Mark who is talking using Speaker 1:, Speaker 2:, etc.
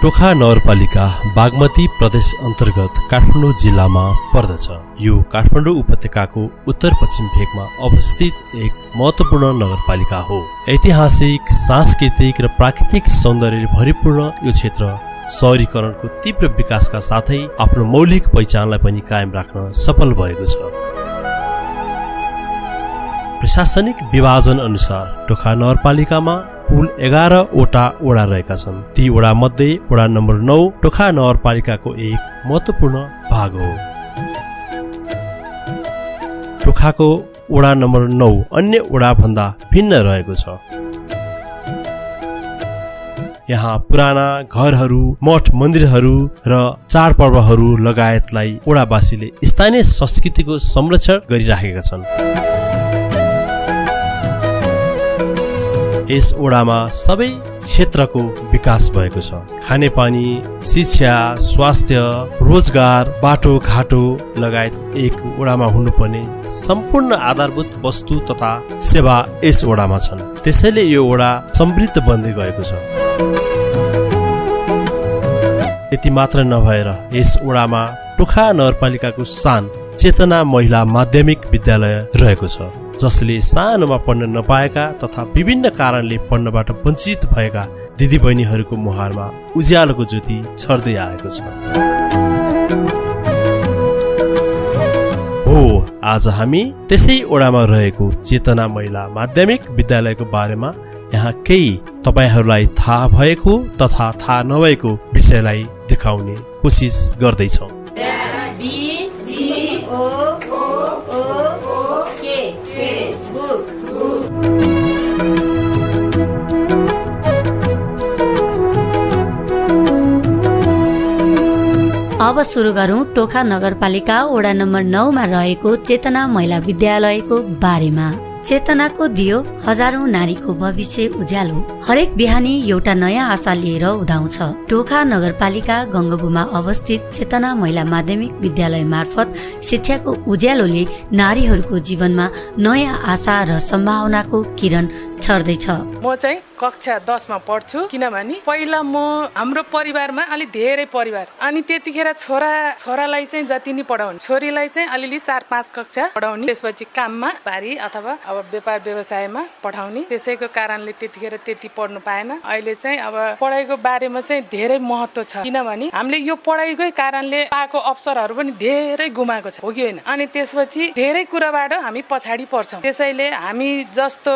Speaker 1: टोखा नगरपालिका बागमती प्रदेश अन्तर्गत काठमाडौँ जिल्लामा पर्दछ। यो काठमाडौँ उपत्यकाको उत्तर पश्चिम भेगमा अवस्थित एक महत्त्वपूर्ण नगरपालिका हो। ऐतिहासिक, सांस्कृतिक र प्राकृतिक सौन्दर्यले भरिपूर्ण यो क्षेत्र शहरीकरणको तीव्र विकासका साथै आफ्नो मौलिक पहिचानलाई पनि कायम राख्न सफल भएको छ। प्रशासनिक विभाजन अनुसार टोखा नगरपालिकामा कुल 11 वटा वडा रहेका छन्। ती वडा मध्ये वडा नम्बर 9 टोखा नगरपालिकाको एक महत्त्वपूर्ण भाग हो। टोखाको वडा नम्बर 9 अन्य वडा भन्दा भिन्न रहेको छ। यहाँ पुराना घरहरू, मठ मन्दिरहरू र चाडपर्वहरू लगायतलाई वडावासीले स्थानीय संस्कृतिको संरक्षण गरिराखेका छन्। यस वडामा सबै क्षेत्रको विकास भएको छ। खानेपानी, शिक्षा, स्वास्थ्य, रोजगार, बाटोघाटो लगायत एक वडामा हुनुपर्ने सम्पूर्ण आधारभूत वस्तु तथा सेवा यस वडामा छन्। त्यसैले यो वडा समृद्ध बन्दै गएको छ। यति मात्र नभएर यस वडामा टोखा नगरपालिकाको सान चेतना महिला माध्यमिक विद्यालय रहेको छ, जसले सानोमा पढ्न नपाएका तथा विभिन्न कारणले पढ्नबाट वञ्चित भएका दिदीबहिनीहरूको मुहारमा उज्यालोको ज्योति छर्दै आएको छ। हो, आज हामी त्यसै वडामा रहेको चेतना महिला माध्यमिक विद्यालयको बारेमा यहाँ केही तपाईहरूलाई थाहा भएको तथा थाहा नभएको विषयलाई देखाउने कोसिस गर्दैछौँ।
Speaker 2: अब सुरु गरौँ टोखा नगरपालिका वडा नम्बर 9 मा रहेको चेतना महिला विद्यालयको बारेमा। चेतनाको दियो हजारौं नारीको भविष्य उज्यालो। हरेक बिहानी एउटा नयाँ आशा लिएर उदाउँछ। टोखा नगरपालिका गङ्गबुमा अवस्थित चेतना महिला माध्यमिक विद्यालय मार्फत शिक्षाको उज्यालोले नारीहरूको जीवनमा नयाँ आशा र सम्भावनाको किरण छर्दैछ।
Speaker 3: म चाहिँ कक्षा 10 मा पढ्छु, किनभने पहिला हाम्रो परिवारमा अलि धेरै परिवार अनि त्यतिखेर छोरालाई चाहिँ जति नै पढाउने, छोरीलाई चाहिँ अलिअलि 4-5 कक्षा पढाउने, त्यसपछि काममा बारी अथवा अब व्यापार व्यवसायमा पठाउने। त्यसैको कारणले त्यतिखेर त्यति पढ्नु पाएन। अहिले चाहिँ अब पढाइको बारेमा चाहिँ धेरै महत्त्व छ, किनभने हामीले यो पढाइकै कारणले पाएको अवसरहरू पनि धेरै गुमाएको छ, हो कि होइन? अनि त्यसपछि धेरै कुराबाट हामी पछाडि पर्छौँ। त्यसैले हामी जस्तो